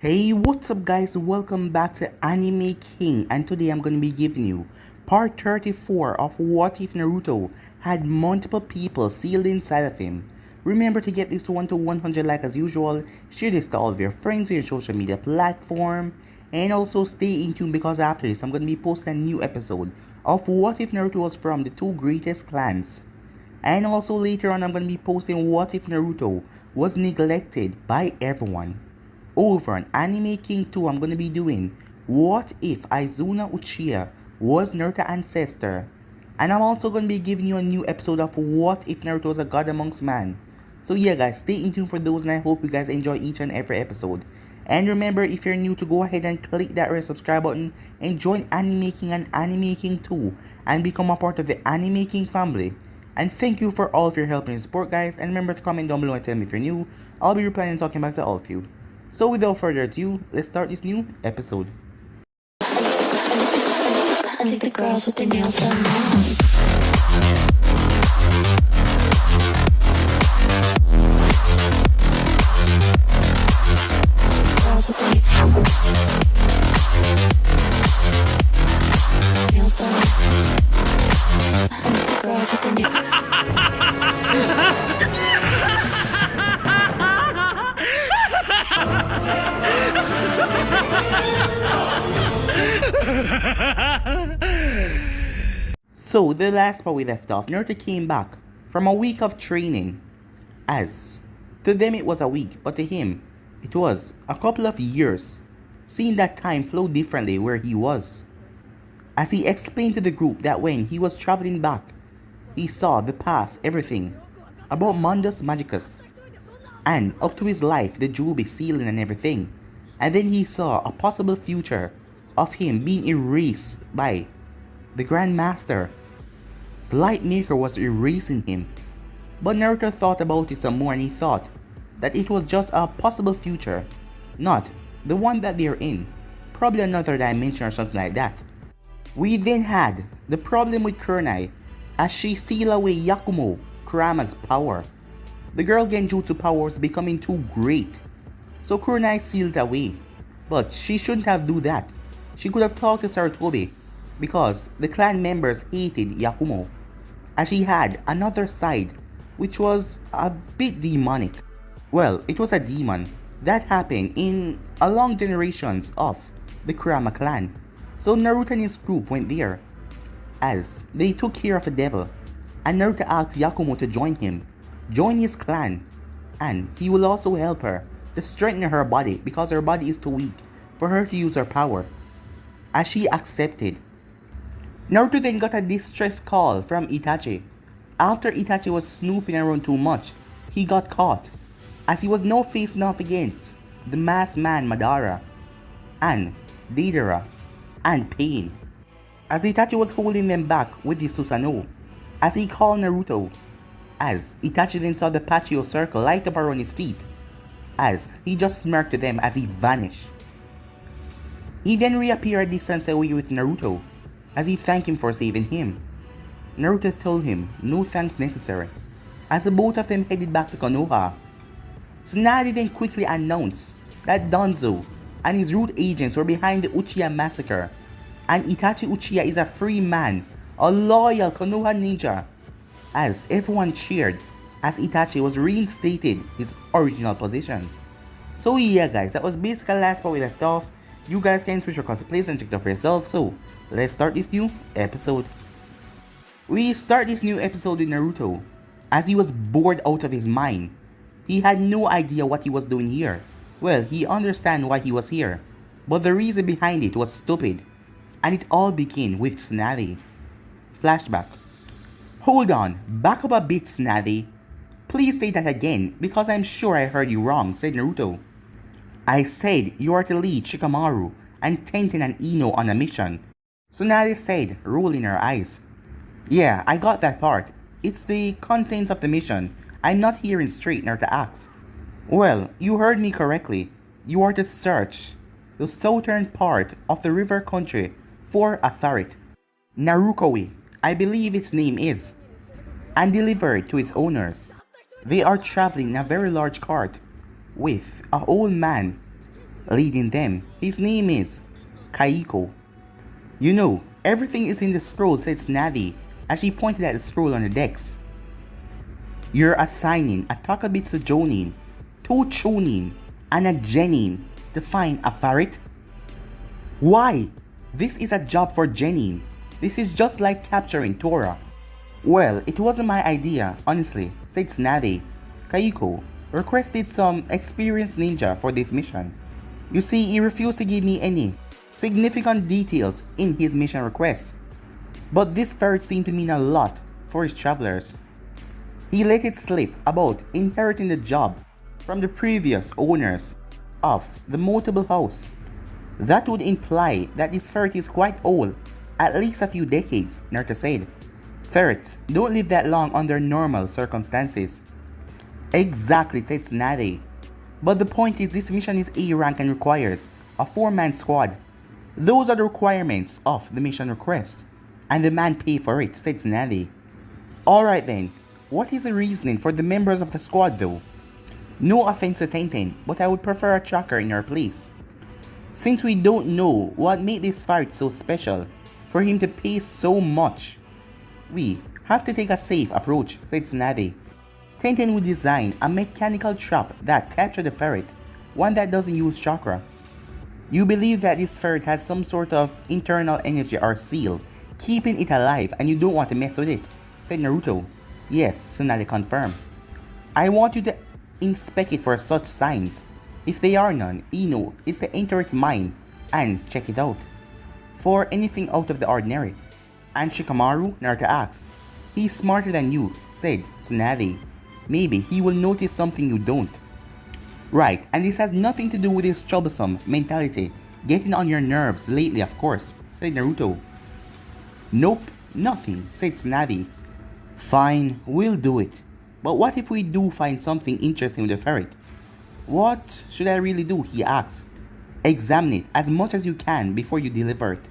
Hey, what's up guys? Welcome back to Anime King, and today I'm going to be giving you part 34 of What If Naruto had multiple people sealed inside of him. Remember to get this one to 100 like as usual, share this to all of your friends on your social media platform, and also stay in tune because after this I'm going to be posting a new episode of What If Naruto was from the two greatest clans. And also later on I'm going to be posting What If Naruto was neglected by everyone. Over on Anime King 2, I'm going to be doing What If Izuna Uchiha was Naruto's ancestor? And I'm also going to be giving you a new episode of What If Naruto was a God Amongst Man? So yeah guys, stay in tune for those and I hope you guys enjoy each and every episode. And remember, if you're new, to go ahead and click that red subscribe button and join Anime King and Anime King 2 and become a part of the Anime King family. And thank you for all of your help and support guys, and remember to comment down below and tell me if you're new. I'll be replying and talking back to all of you. So without further ado, let's start this new episode. I think the girls with their nails done now. Girls with their nails done. I think the girls with their So the last part we left off, Naruto came back from a week of training. As to them it was a week, but to him it was a couple of years, seeing that time flow differently where he was. As he explained to the group that when he was traveling back, he saw the past, everything about Mundus Magicus, and up to his life, the jewelry sealing and everything. And then he saw a possible future of him being erased by the Grand Master. The Light Maker was erasing him. But Naruto thought about it some more and he thought that it was just a possible future, not the one that they're in. Probably another dimension or something like that. We then had the problem with Kurenai as she sealed away Yakumo, Kurama's power. The girl Genjutsu power was becoming too great, so Kurenai sealed away. But she shouldn't have do that. She could have talked to Sarutobi because the clan members hated Yakumo, as she had another side which was a bit demonic. Well, it was a demon that happened in a long generations of the Kurama clan. So Naruto and his group went there as they took care of the devil, and Naruto asked Yakumo to join him, join his clan, and he will also help her to strengthen her body because her body is too weak for her to use her power. As she accepted, Naruto then got a distress call from Itachi. After Itachi was snooping around too much, he got caught, as he was now facing off against the masked man Madara, and Deidara, and Pain. As Itachi was holding them back with his Susanoo, as he called Naruto, as Itachi then saw the Pachio circle light up around his feet, as he just smirked at them as he vanished. He then reappeared distance away with Naruto, as he thanked him for saving him. Naruto told him no thanks necessary, as the both of them headed back to Konoha. Tsunade then quickly announced that Danzo and his root agents were behind the Uchiha massacre, and Itachi Uchiha is a free man, a loyal Konoha ninja, as everyone cheered as Itachi was reinstated his original position. So yeah guys, that was basically the last part we left off. You guys can switch across the place and check it out for yourself, so let's start this new episode. We start this new episode with Naruto, as he was bored out of his mind. He had no idea what he was doing here. Well, he understand why he was here, but the reason behind it was stupid, and it all began with Tsunade. Flashback. Hold on, back up a bit Tsunade. Please say that again, because I'm sure I heard you wrong, said Naruto. I said you are to lead Shikamaru and Tenten and Ino on a mission, Tsunade said, rolling her eyes. Yeah, I got that part. It's the contents of the mission. I'm not hearing straight, Naruto asked. Well, you heard me correctly. You are to search the southern part of the river country for a ferret, Narukoe, I believe its name is, and deliver it to its owners. They are traveling in a very large cart with an old man Leading them, his name is Kaiko. You know, everything is in the scroll, said Snavy as she pointed at the scroll on the decks. You're assigning a Takabitsu Jonin, 2 Chunin, and a Genin to find a ferret? Why? This is a job for Genin. This is just like capturing Tora. Well, it wasn't my idea, honestly, said Snavy. Kaiko requested some experienced ninja for this mission. You see, he refused to give me any significant details in his mission request. But this ferret seemed to mean a lot for his travelers. He let it slip about inheriting the job from the previous owners of the multiple house. That would imply that this ferret is quite old, at least a few decades, Naruto said. Ferrets don't live that long under normal circumstances. Exactly, said Tsunade. But the point is this mission is A rank and requires a 4-man squad. Those are the requirements of the mission request, and the man pay for it, said Tsunade. Alright then, what is the reasoning for the members of the squad though? No offense to Tenten, but I would prefer a tracker in your place. Since we don't know what made this ferret so special for him to pay so much, we have to take a safe approach, said Tsunade. Tenten would design a mechanical trap that captured the ferret, one that doesn't use chakra. You believe that this ferret has some sort of internal energy or seal, keeping it alive, and you don't want to mess with it, said Naruto. Yes, Tsunade confirmed. I want you to inspect it for such signs. If there are none, Ino is to enter its mind and check it out for anything out of the ordinary. And Shikamaru, Naruto asks. He's smarter than you, said Tsunade. Maybe he will notice something you don't. Right, and this has nothing to do with his troublesome mentality getting on your nerves lately, of course, said Naruto. Nope, nothing, said Tsunade. Fine, we'll do it. But what if we do find something interesting with the ferret? What should I really do? He asked. Examine it as much as you can before you deliver it.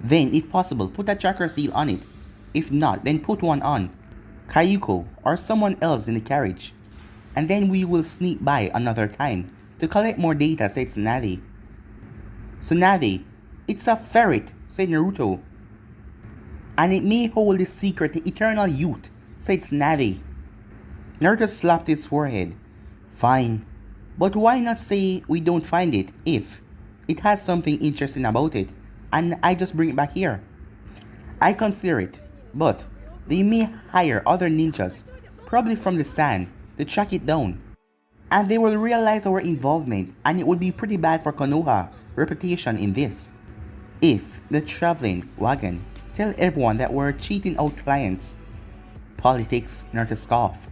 Then, if possible, put a tracker seal on it. If not, then put one on Kaiko or someone else in the carriage. And then we will sneak by another time to collect more data, said Tsunade. Tsunade, it's a ferret, said Naruto. And it may hold the secret to eternal youth, said Tsunade. Naruto slapped his forehead. Fine, but why not say we don't find it if it has something interesting about it and I just bring it back here? I consider it, but they may hire other ninjas, probably from the sand, to track it down. And they will realize our involvement, and it would be pretty bad for Konoha's reputation in this. If the traveling wagon tell everyone that we're cheating out clients. Politics, Naruto scoffed.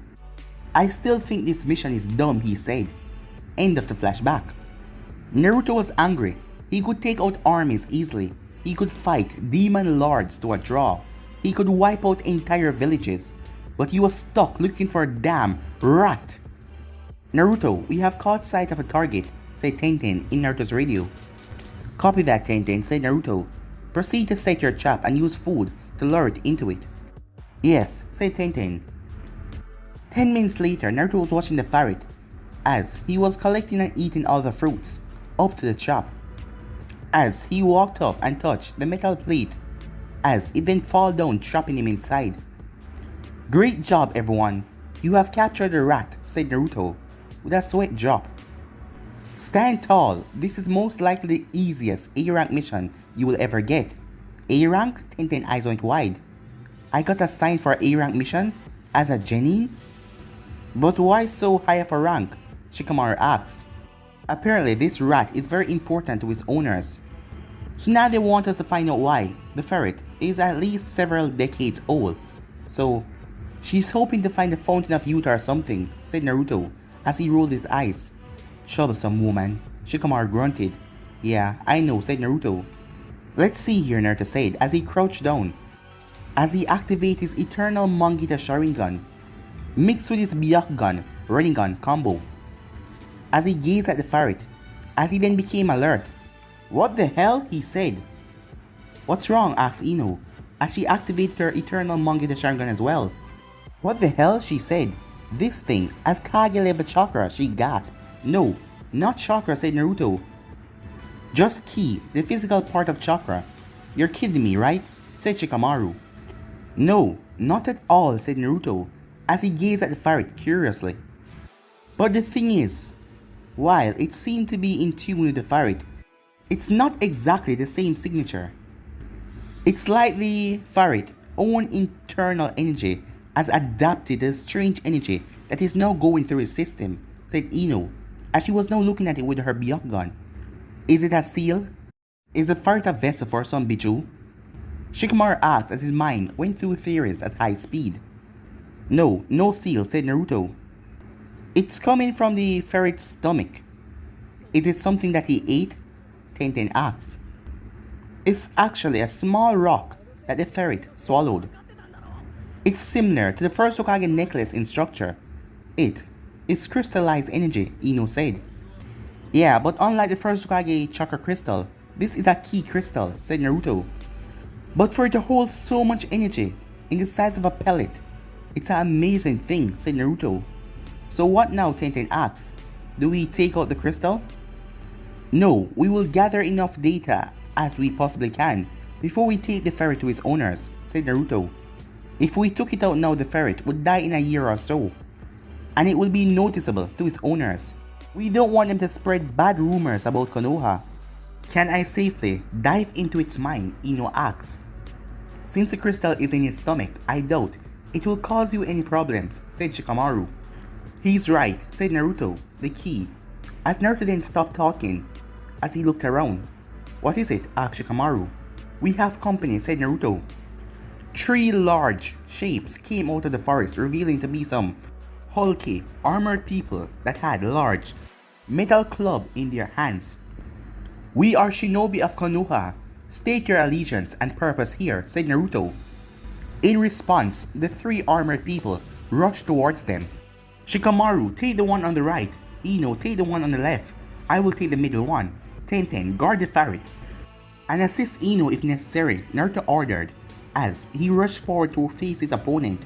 I still think this mission is dumb, he said. End of the flashback. Naruto was angry. He could take out armies easily. He could fight demon lords to a draw. He could wipe out entire villages. But he was stuck looking for a damn rat. Naruto, we have caught sight of a target, said Tenten in Naruto's radio. Copy that, Tenten, said Naruto. Proceed to set your trap and use food to lure it into it. Yes, said Tenten. 10 minutes later, Naruto was watching the ferret as he was collecting and eating all the fruits up to the trap. As he walked up and touched the metal plate, as it then fell down, trapping him inside. Great job, everyone. You have captured the rat, said Naruto with a sweat drop. Stand tall. This is most likely the easiest A-rank mission you will ever get. A-rank? Tenten eyes went wide. I got assigned for an A-rank mission as a genin? But why so high of a rank? Shikamaru asks. Apparently this rat is very important to its owners. So now they want us to find out why the ferret is at least several decades old. So she's hoping to find the fountain of youth or something, said Naruto as he rolled his eyes. Troublesome woman, Shikamaru grunted. Yeah, I know, said Naruto. Let's see here, Naruto said as he crouched down. As he activated his eternal Mangita Sharingan, mixed with his Byakugan Rinnegan combo. As he gazed at the ferret, as he then became alert. What the hell? He said. What's wrong? Asked Ino, as she activated her eternal Mangita Sharingan as well. What the hell? She said. This thing has Kage level chakra, she gasped. No, Not chakra, said Naruto. Just ki, the physical part of chakra. You're kidding me, right? Said Shikamaru. No, not at all, said Naruto, as he gazed at the ferret curiously. But the thing is, while it seemed to be in tune with the ferret, it's not exactly the same signature. It's like the ferret's own internal energy has adapted to the strange energy that is now going through his system, said Ino, as she was now looking at it with her Byakugan. Is it a seal? Is the ferret a vessel for some bijou? Shikamaru asked as his mind went through theories at high speed. No, no seal, said Naruto. It's coming from the ferret's stomach. Is it something that he ate? Tenten asked. It's actually a small rock that the ferret swallowed. It's similar to the first Hokage necklace in structure. It is crystallized energy, Ino said. Yeah, but unlike the first Hokage chakra crystal, this is a key crystal, said Naruto. But for it to hold so much energy in the size of a pellet, it's an amazing thing, said Naruto. So what now, Tenten asks. Do we take out the crystal? No, we will gather enough data as we possibly can before we take the ferret to its owners, said Naruto. If we took it out now, the ferret would die in a year or so, and it will be noticeable to its owners. We don't want them to spread bad rumors about Konoha. Can I safely dive into its mind, Ino asks. Since the crystal is in his stomach, I doubt it will cause you any problems, said Shikamaru. He's right, said Naruto, the key. As Naruto then stopped talking, as he looked around. What is it? Asked Shikamaru. We have company, said Naruto. 3 large shapes came out of the forest, revealing to be some hulky, armored people that had large metal club in their hands. We are shinobi of Konoha. State your allegiance and purpose here, said Naruto. In response, the 3 armored people rushed towards them. Shikamaru, take the one on the right. Ino, take the one on the left. I will take the middle one. Tenten, guard the ferret and assist Ino if necessary, Naruto ordered, as he rushed forward to face his opponent.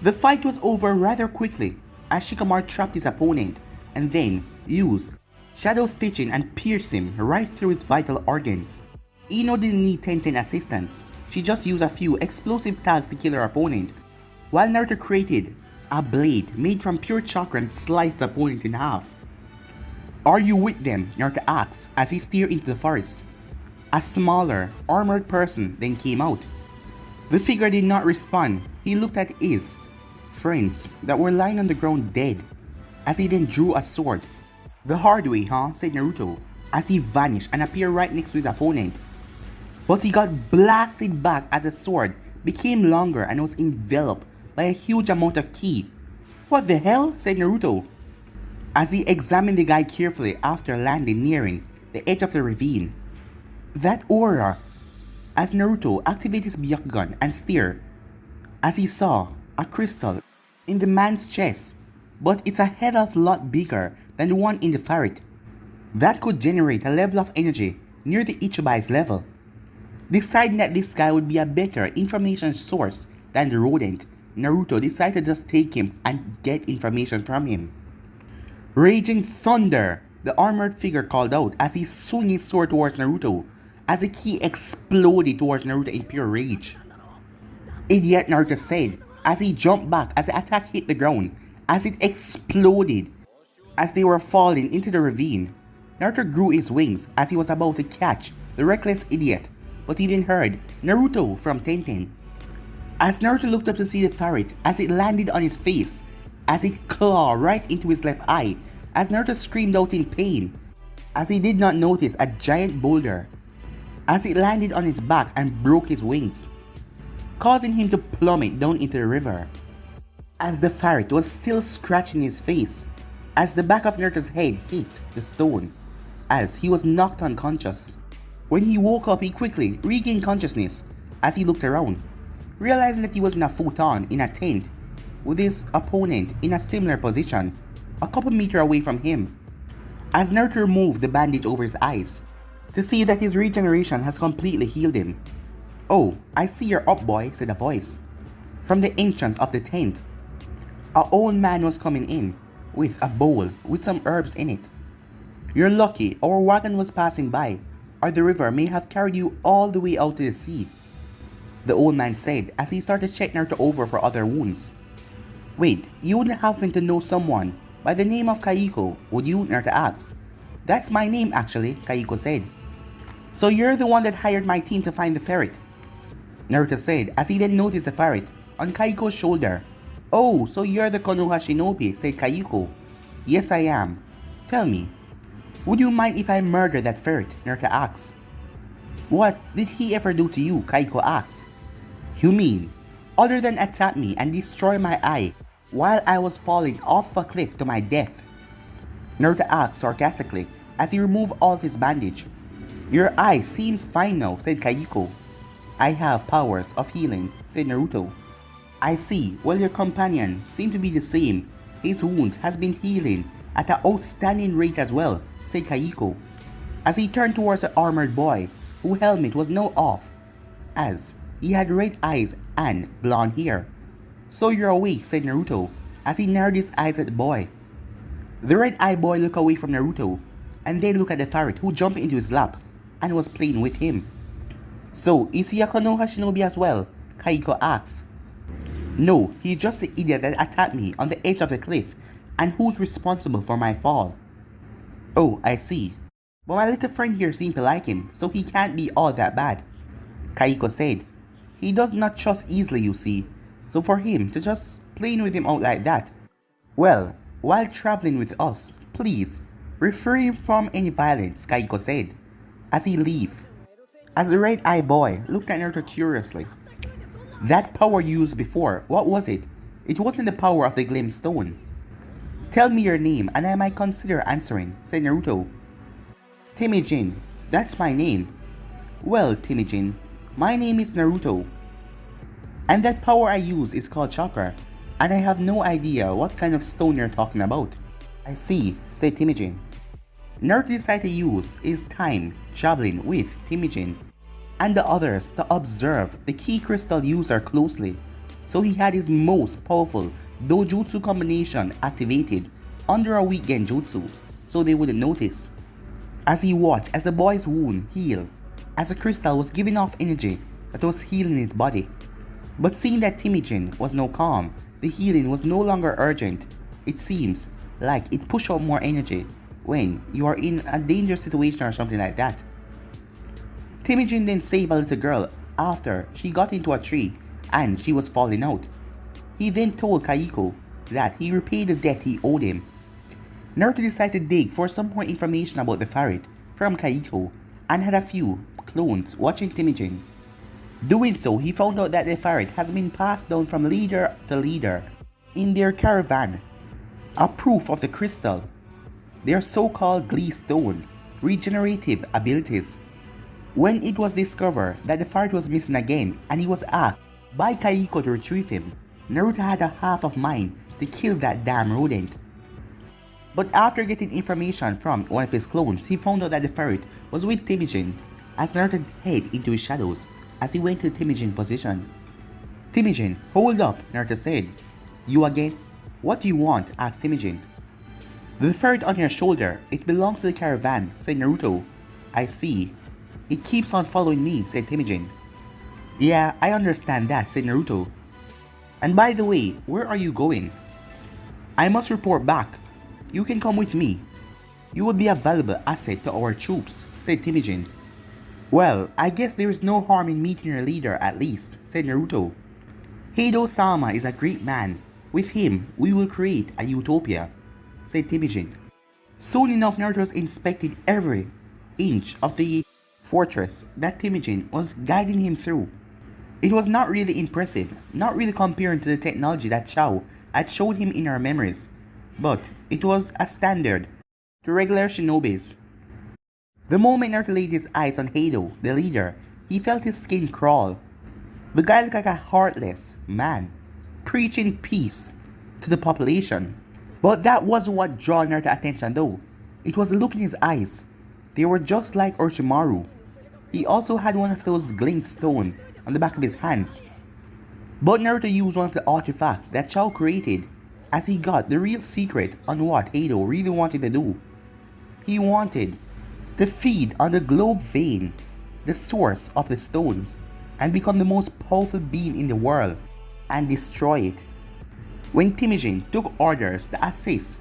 The fight was over rather quickly as Shikamaru trapped his opponent and then used shadow stitching and pierced him right through his vital organs. Ino didn't need Tenten assistance. She just used a few explosive tags to kill her opponent, while Naruto created a blade made from pure chakra and sliced the opponent in half. Are you with them? Naruto asks as he stared into the forest. A smaller, armored person then came out. The figure did not respond. He looked at his friends that were lying on the ground dead, as he then drew a sword. The hard way, huh? Said Naruto, as he vanished and appeared right next to his opponent. But he got blasted back as the sword became longer and was enveloped by a huge amount of ki. What the hell? Said Naruto, as he examined the guy carefully after landing nearing the edge of the ravine. That aura! As Naruto activated his Byakugan and stared, as he saw a crystal in the man's chest, but it's a hell of a lot bigger than the one in the ferret. That could generate a level of energy near the Ichiban's level. Deciding that this guy would be a better information source than the rodent, Naruto decided to just take him and get information from him. Raging thunder! The armored figure called out as he swung his sword towards Naruto, as the ki exploded towards Naruto in pure rage. Idiot, Naruto said, as he jumped back as the attack hit the ground, as it exploded. As they were falling into the ravine, Naruto grew his wings as he was about to catch the reckless idiot, but he then heard Naruto from Tenten. As Naruto looked up to see the ferret as it landed on his face, as it clawed right into his left eye, as Naruto screamed out in pain, as he did not notice a giant boulder, as it landed on his back and broke his wings, causing him to plummet down into the river. As the ferret was still scratching his face, as the back of Naruto's head hit the stone, as he was knocked unconscious. When he woke up, he quickly regained consciousness as he looked around, realizing that he was in a futon in a tent with his opponent in a similar position, a couple meters away from him. As Naruto removed the bandage over his eyes, to see that his regeneration has completely healed him. Oh, I see you're up, boy, said a voice from the entrance of the tent. An old man was coming in with a bowl with some herbs in it. You're lucky our wagon was passing by, or the river may have carried you all the way out to the sea, the old man said as he started checking Naruto over for other wounds. Wait, you wouldn't happen to know someone by the name of Kaiko, would you? Naruto asked. That's my name actually, Kaiko said. So you're the one that hired my team to find the ferret? Naruto said as he then noticed the ferret on Kaiko's shoulder. Oh, so you're the Konoha shinobi, said Kaiko. Yes I am. Tell me, would you mind if I murder that ferret? Naruto asked. What did he ever do to you? Kaiko asked. You mean, other than attack me and destroy my eye while I was falling off a cliff to my death? Naruto asked sarcastically as he removed all of his bandage. Your eye seems fine now, said Kaiko. I have powers of healing, said Naruto. I see, well your companion seemed to be the same. His wounds has been healing at an outstanding rate as well, said Kaiko, as he turned towards the armored boy, whose helmet was now off, as he had red eyes and blonde hair. So you're awake, said Naruto, as he narrowed his eyes at the boy. The red-eyed boy looked away from Naruto, and then looked at the ferret who jumped into his lap, and was playing with him. So, is he a Konoha shinobi as well? Kaiko asked. No, he's just the idiot that attacked me on the edge of the cliff, and who's responsible for my fall. Oh, I see. But my little friend here seemed to like him, so he can't be all that bad, Kaiko said. He does not trust easily, you see, so for him to just playing with him out like that. Well, while traveling with us, please, refrain from any violence, Kaiko said, as he left. As the red-eyed boy looked at Naruto curiously. That power you used before, what was it? It wasn't the power of the Gleam Stone. Tell me your name and I might consider answering, said Naruto. Temujin, that's my name. Well, Temujin, my name is Naruto. And that power I use is called chakra, and I have no idea what kind of stone you're talking about. I see, said Temujin. Naruto decided to use his time traveling with Temujin and the others to observe the key crystal user closely, so he had his most powerful dojutsu combination activated under a weak genjutsu so they wouldn't notice. As he watched as the boy's wound healed, as the crystal was giving off energy that was healing his body. But seeing that Temujin was now calm, the healing was no longer urgent. It seems like it pushed out more energy when you are in a dangerous situation or something like that. Temujin then saved a little girl after she got into a tree and she was falling out. He then told Kaiko that he repaid the debt he owed him. Naruto decided to dig for some more information about the ferret from Kaiko and had a few clones watching Temujin. Doing so, he found out that the ferret has been passed down from leader to leader in their caravan, a proof of the crystal, their so-called Glee Stone, regenerative abilities. When it was discovered that the ferret was missing again and he was asked by Kaiko to retrieve him, Naruto had a half of mind to kill that damn rodent. But after getting information from one of his clones, he found out that the ferret was with Temujin as Naruto headed into his shadows as he went to Temujin's position. Temujin, hold up, Naruto said. You again? What do you want? Asked Temujin. The ferret on your shoulder, it belongs to the caravan, said Naruto. I see. It keeps on following me, said Temujin. Yeah, I understand that, said Naruto. And by the way, where are you going? I must report back. You can come with me. You will be a valuable asset to our troops, said Temujin. Well, I guess there is no harm in meeting your leader at least, said Naruto. Heido-sama is a great man. With him, we will create a utopia, said Temujin. Soon enough, Naruto inspected every inch of the fortress that Temujin was guiding him through. It was not really impressive, not really comparing to the technology that Chao had showed him in our memories, but it was a standard to regular shinobis. The moment Naruto laid his eyes on Heido, the leader, he felt his skin crawl. The guy looked like a heartless man, preaching peace to the population. But that wasn't what drew Naruto's attention though. It was the look in his eyes. They were just like Orochimaru. He also had one of those glint stones on the back of his hands. But Naruto used one of the artifacts that Chao created as he got the real secret on what Heido really wanted to do. He wanted to feed on the globe vein, the source of the stones, and become the most powerful being in the world and destroy it. When Temujin took orders to assist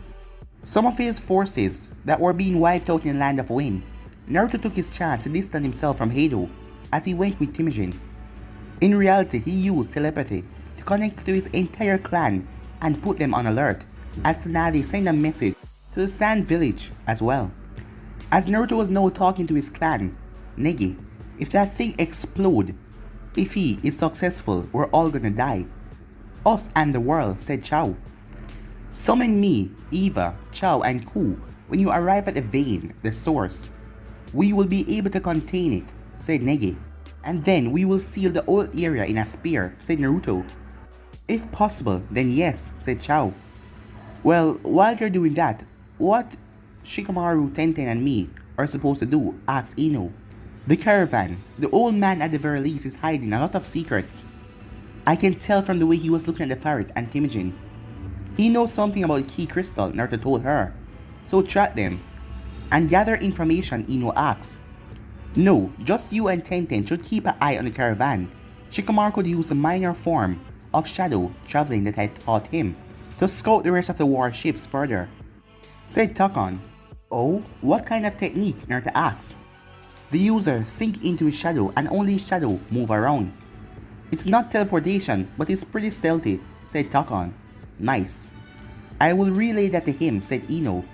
some of his forces that were being wiped out in the Land of Wind, Naruto took his chance to distance himself from Heido as he went with Temujin. In reality, he used telepathy to connect to his entire clan and put them on alert, as Tsunade sent a message to the Sand Village as well. As Naruto was now talking to his clan, Negi, if that thing explode, if he is successful, we're all gonna die. Us and the world, said Chao. Summon me, Eva, Chao, and Ku when you arrive at the vein, the source. We will be able to contain it, said Negi. And then we will seal the whole area in a spear, said Naruto. If possible, then yes, said Chao. Well, while you're doing that, what Shikamaru, Tenten, and me are supposed to do, asked Ino. The caravan, the old man at the very least is hiding a lot of secrets. I can tell from the way he was looking at the ferret and Temujin. He knows something about the key crystal, Naruto told her. So track them and gather information, Ino asked. No, just you and Tenten should keep an eye on the caravan. Shikamaru could use a minor form of shadow traveling that I taught him to scout the rest of the warships further, said Takon. Oh, what kind of technique? Naruto asked. The user sink into his shadow and only his shadow move around. It's not teleportation, but it's pretty stealthy, said Takon. Nice. I will relay that to him, said Ino.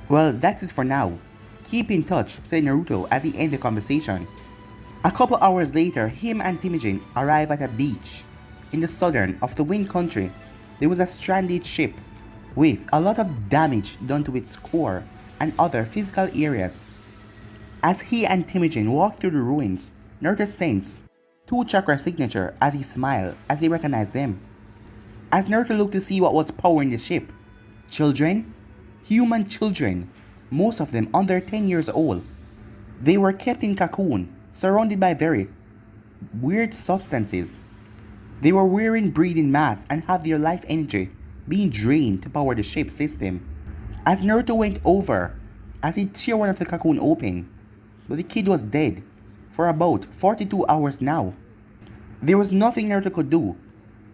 Well, that's it for now. Keep in touch, said Naruto as he ended the conversation. A couple hours later, him and Temujin arrive at a beach. In the southern of the Wind Country, there was a stranded ship with a lot of damage done to its core and other physical areas. As he and Temujin walked through the ruins, Naruto sensed two chakra signature as he smiled as he recognized them. As Naruto looked to see what was powering the ship, children, human children, most of them under 10 years old. They were kept in cocoon, surrounded by very weird substances. They were wearing breathing masks and have their life energy being drained to power the ship's system. As Naruto went over, as he tore one of the cocoon open, but the kid was dead for about 42 hours now. There was nothing Naruto could do.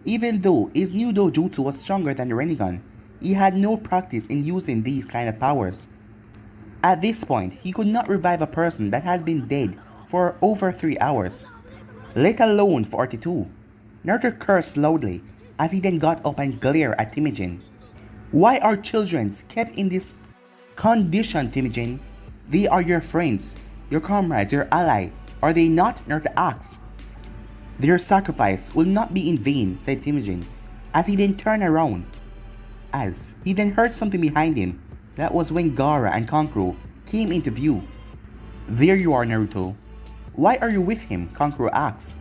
Even though his new dojutsu was stronger than the Rinnegan, he had no practice in using these kind of powers. At this point, he could not revive a person that had been dead for over 3 hours, let alone 42. Naruto cursed loudly as he then got up and glared at Temujin. Why are children kept in this condition, Temujin? They are your friends, your comrades, your ally, are they not? Naruto asked. Their sacrifice will not be in vain, said Temujin, as he then turned around. As he then heard something behind him, that was when Gaara and Kankuro came into view. There you are, Naruto. Why are you with him? Kankuro asked.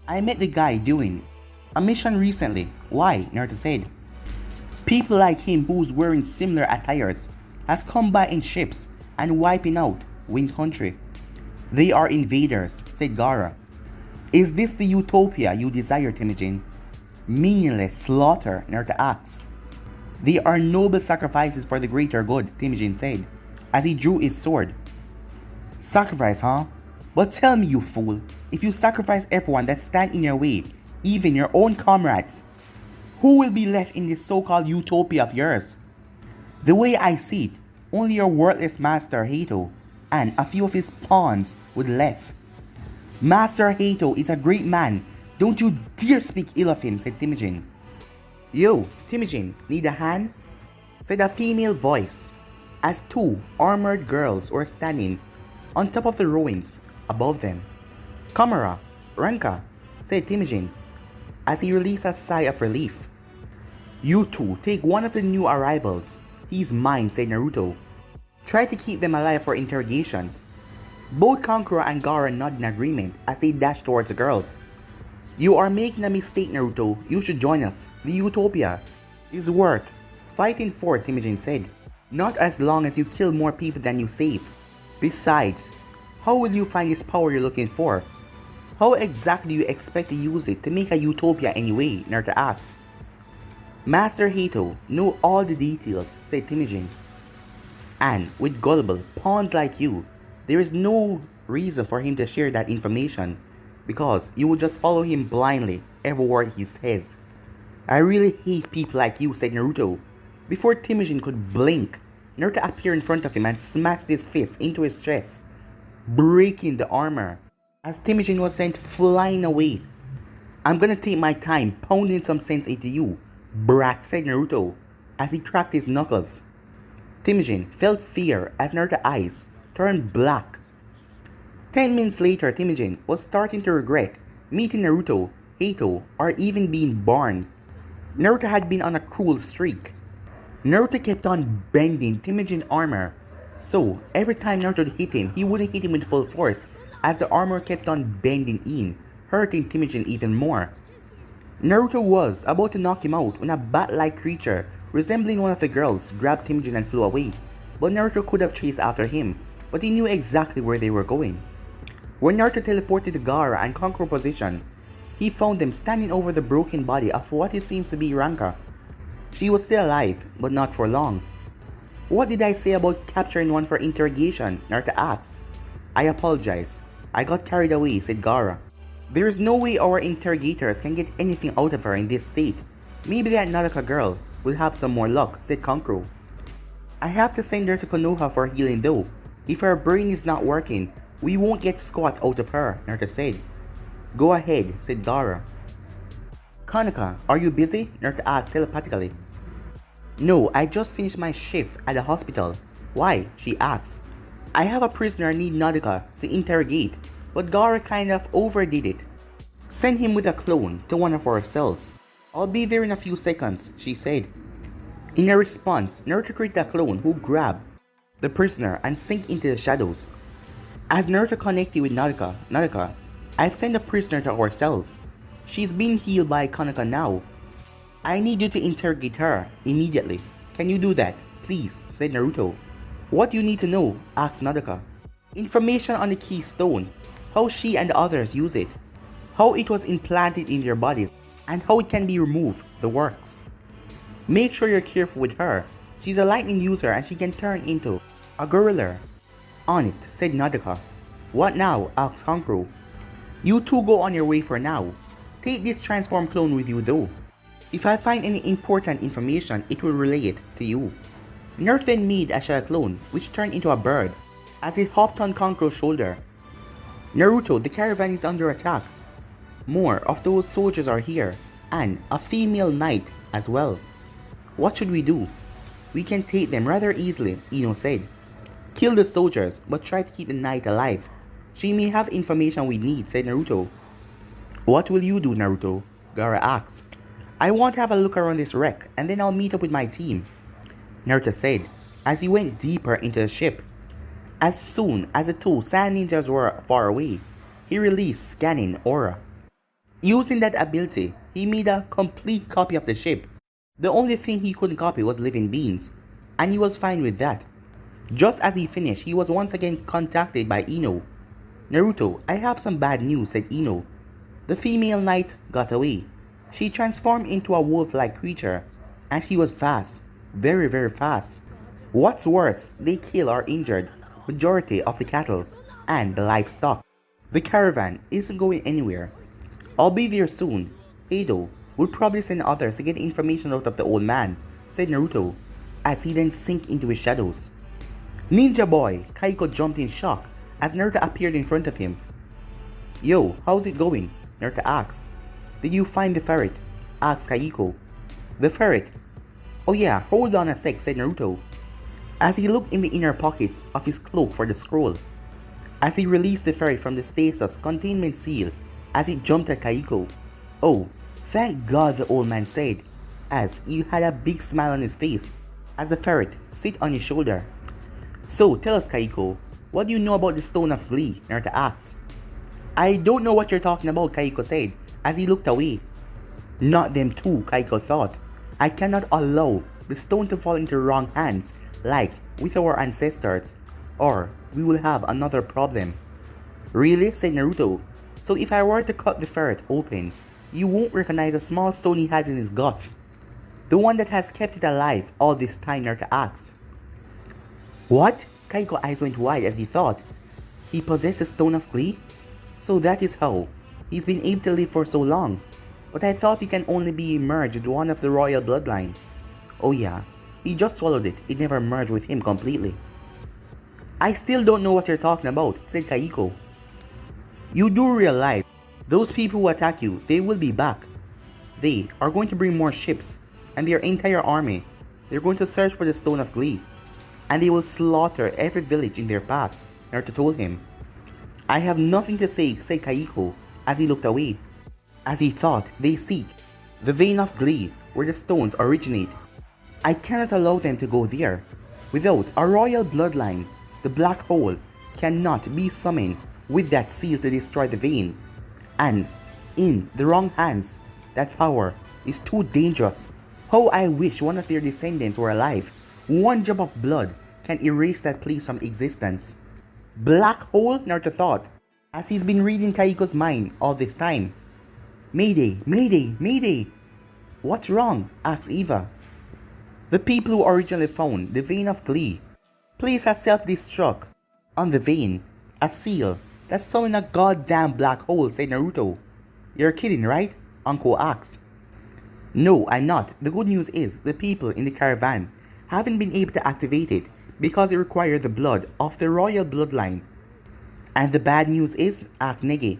I met the guy doing a mission recently. Why? Naruto said. People like him who's wearing similar attires has come by in ships and wiping out Wind Country. They are invaders, said Gaara. Is this the utopia you desire, Temujin? Meaningless slaughter, Naruto asked. They are noble sacrifices for the greater good, Temujin said, as he drew his sword. Sacrifice, huh? But tell me, you fool, if you sacrifice everyone that stand in your way, even your own comrades, who will be left in this so-called utopia of yours? The way I see it, only your worthless master Heito and a few of his pawns would left. Master Heito is a great man. Don't you dare speak ill of him, said Temujin. Yo, Temujin, need a hand? Said a female voice, as two armored girls were standing on top of the ruins above them. Kamara, Ranka, said Temujin, as he released a sigh of relief. You two take one of the new arrivals. He's mine, said Naruto. Try to keep them alive for interrogations. Both Kankuro and Gaara nodded in agreement as they dashed towards the girls. You are making a mistake, Naruto. You should join us. The utopia is worth fighting for, Temujin said. Not as long as you kill more people than you save. Besides, how will you find this power you're looking for? How exactly do you expect to use it to make a utopia anyway? Naruto asked. Master Heito know all the details, said Temujin. And with gullible pawns like you, there is no reason for him to share that information because you will just follow him blindly every word he says. I really hate people like you, said Naruto. Before Temujin could blink, Naruto appeared in front of him and smashed his fist into his chest, breaking the armor as Temujin was sent flying away. I'm gonna take my time pounding some sense into you, brat, said Naruto as he cracked his knuckles. Temujin felt fear as Naruto's eyes turned black. 10 minutes later, Temujin was starting to regret meeting Naruto, Hato, or even being born. Naruto had been on a cruel streak. Naruto kept on bending Temujin's armor, so every time Naruto hit him, he wouldn't hit him with full force as the armor kept on bending in, hurting Temujin even more. Naruto was about to knock him out when a bat-like creature resembling one of the girls grabbed Temujin and flew away, but Naruto could have chased after him, but he knew exactly where they were going. When Naruto teleported to Gaara and Kankuro position, he found them standing over the broken body of what it seems to be Ranka. She was still alive, but not for long. What did I say about capturing one for interrogation? Naruto asked. I apologize. I got carried away, said Gaara. There is no way our interrogators can get anything out of her in this state. Maybe that Naraka girl will have some more luck, said Kankuro. I have to send her to Konoha for healing though. If her brain is not working, we won't get squat out of her, Naruto said. Go ahead, said Gaara. Kanaka, are you busy? Naruto asked telepathically. No, I just finished my shift at the hospital. Why? She asked. I have a prisoner I need Naruto to interrogate, but Gaara kind of overdid it. Send him with a clone to one of our cells. I'll be there in a few seconds, she said. In a response, Naruto created a clone who grabbed the prisoner and sank into the shadows. As Naruto connected with Naruto, I've sent the prisoner to our cells. She's being healed by Kanaka now. I need you to interrogate her immediately. Can you do that, please, said Naruto. What do you need to know? Asked Naruto. Information on the keystone, how she and the others use it, how it was implanted in their bodies, and how it can be removed, the works. Make sure you're careful with her. She's a lightning user and she can turn into a gorilla. On it, said Naruto. What now? Asked Kankuro. You two go on your way for now. Take this transform clone with you though. If I find any important information, it will relay it to you. Naruto then made a shadow clone, which turned into a bird, as it hopped on Kankuro's shoulder. Naruto, the caravan is under attack. More of those soldiers are here, and a female knight as well. What should we do? We can take them rather easily, Ino said. Kill the soldiers, but try to keep the knight alive. She may have information we need, said Naruto. What will you do, Naruto? Gaara asked. I want to have a look around this wreck, and then I'll meet up with my team, Naruto said, as he went deeper into the ship. As soon as the two sand ninjas were far away, he released scanning aura. Using that ability, he made a complete copy of the ship. The only thing he couldn't copy was living beings, and he was fine with that. Just as he finished, he was once again contacted by Ino. Naruto, I have some bad news, said Ino. The female knight got away. She transformed into a wolf-like creature, and she was fast, very fast. What's worse, they kill or injured majority of the cattle and the livestock. The caravan isn't going anywhere. I'll be there soon. Hato will probably send others to get information out of the old man, said Naruto, as he then sank into his shadows. Ninja boy, Kaiko jumped in shock as Naruto appeared in front of him. Yo, how's it going? Naruto asked. Did you find the ferret? Asked Kaiko. The ferret? Oh yeah, hold on a sec, said Naruto, as he looked in the inner pockets of his cloak for the scroll. As he released the ferret from the stasis containment seal, as it jumped at Kaiko. Oh, thank God, the old man said, as he had a big smile on his face, as the ferret sit on his shoulder. So tell us, Kaiko, what do you know about the Stone of Glee? Naruto asked. I don't know what you're talking about, Kaiko said, as he looked away. Not them too, Kaiko thought. I cannot allow the stone to fall into wrong hands like with our ancestors, or we will have another problem. Really? Said Naruto. So if I were to cut the ferret open, you won't recognize a small stone he has in his gut? The one that has kept it alive all this time, Naruto asked. What? Kaiko's eyes went wide as he thought. He possessed a stone of glee? So that is how he's been able to live for so long. But I thought he can only be merged with one of the royal bloodline. Oh yeah, he just swallowed it. It never merged with him completely. I still don't know what you're talking about, said Kaiko. You do realize those people who attack you, they will be back. They are going to bring more ships and their entire army. They're going to search for the Stone of Glee. And they will slaughter every village in their path, Naruto told him. I have nothing to say, said Kaiko as he looked away. As he thought, they seek the vein of Glee where the stones originate. I cannot allow them to go there. Without a royal bloodline, the black hole cannot be summoned with that seal to destroy the vein. And in the wrong hands, that power is too dangerous. How I wish one of their descendants were alive. One drop of blood can erase that place from existence. Black hole, Naruto thought, as he's been reading Kaiko's mind all this time. Mayday, Mayday, Mayday! What's wrong? Asked Eva. The people who originally found the vein of Glee placed a self-destruct on the vein, a seal that summoned a goddamn black hole, said Naruto. You're kidding, right? Uncle asked. No, I'm not. The good news is the people in the caravan haven't been able to activate it because it required the blood of the royal bloodline. And the bad news is? Asked Negi.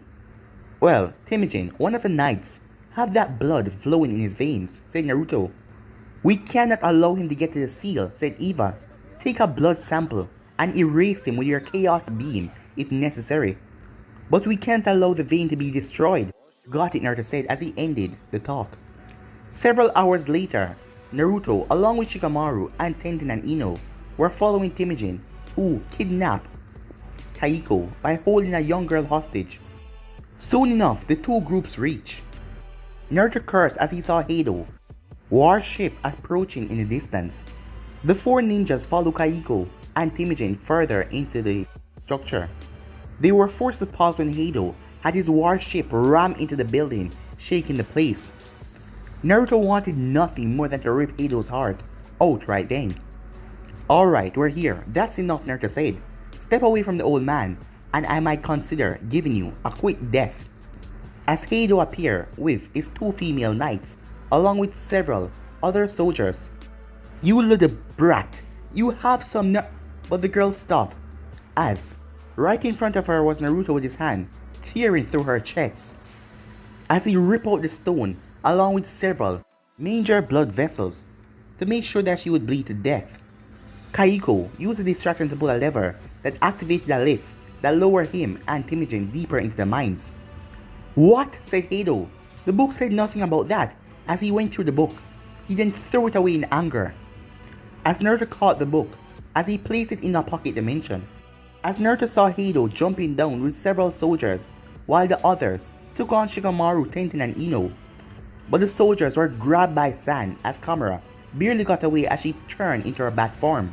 Well, Temujin, one of the knights, have that blood flowing in his veins, said Naruto. We cannot allow him to get to the seal, said Eva. Take a blood sample and erase him with your chaos beam if necessary. But we can't allow the vein to be destroyed, got it, Naruto said as he ended the talk. Several hours later, Naruto along with Shikamaru and Tenten and Ino were following Temujin, who kidnapped Kaiko by holding a young girl hostage. Soon enough, the two groups reached. Naruto cursed as he saw Heido warship approaching in the distance. The four ninjas followed Kaiko and Temujin further into the structure. They were forced to pause when Heido had his warship ram into the building, shaking the place. Naruto wanted nothing more than to rip Heido's heart out right then. Alright, we're here. That's enough, Naruto said. Step away from the old man, and I might consider giving you a quick death. As Heido appeared with his two female knights, along with several other soldiers. You little brat, you have some But the girl stopped, as right in front of her was Naruto with his hand tearing through her chest. As he ripped out the stone, along with several major blood vessels, to make sure that she would bleed to death. Kaiko used a distraction to pull a lever that activated a lift that lowered him and Temujin deeper into the mines. What? Said Heido. The book said nothing about that. As he went through the book, he then threw it away in anger. As Naruto caught the book, as he placed it in a pocket dimension. As Naruto saw Heido jumping down with several soldiers, while the others took on Shikamaru, Tenten and Ino. But the soldiers were grabbed by San as Kamara barely got away as she turned into her bat form.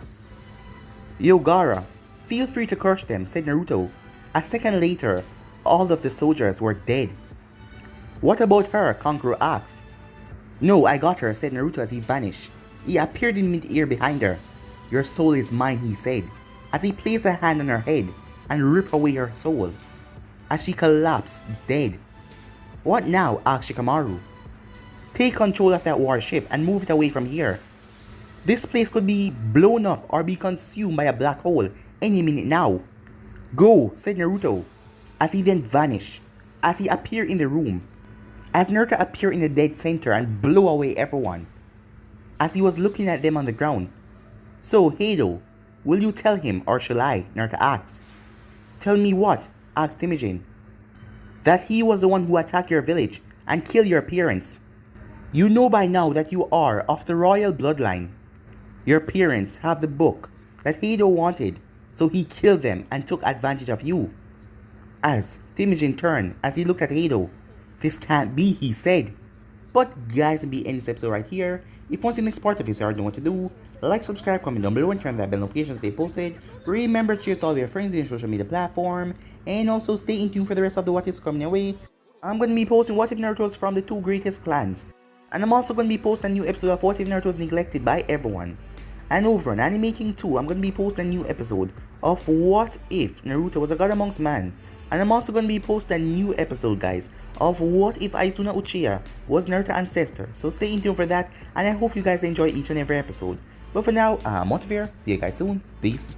Yo Gaara, feel free to crush them, said Naruto. A second later, all of the soldiers were dead. What about her? Kankuro asked. No, I got her, said Naruto as he vanished. He appeared in mid-air behind her. Your soul is mine, he said, as he placed a hand on her head and ripped away her soul, as she collapsed dead. What now? Asked Shikamaru. Take control of that warship and move it away from here. This place could be blown up or be consumed by a black hole any minute now. Go, said Naruto, as he then vanished, as he appeared in the room. As Naruto appeared in the dead center and blew away everyone, as he was looking at them on the ground. So, Heido, will you tell him or shall I? Naruto asked. Tell me what? Asked Temujin. That he was the one who attacked your village and killed your parents. You know by now that you are of the royal bloodline. Your parents have the book that Heido wanted, so he killed them and took advantage of you. As Temujin turned as he looked at Heido. This can't be, he said. But guys, to be in this episode right here. If you want to see the next part of this, you already know what to do. Like, subscribe, comment down below, and turn that bell notifications stay posted. Remember to share to all your friends in your social media platform. And also stay in tune for the rest of the what is coming your way. I'm going to be posting What If Naruto's from the two greatest clans. And I'm also going to be posting a new episode of What If Naruto's neglected by everyone. And over on Anime King 2, I'm going to be posting a new episode of What If Naruto Was a God Amongst Man. And I'm also going to be posting a new episode, guys, of What If Aizuna Uchiha was Naruto's ancestor. So stay tuned for that, and I hope you guys enjoy each and every episode. But for now, I'm out of here. See you guys soon. Peace.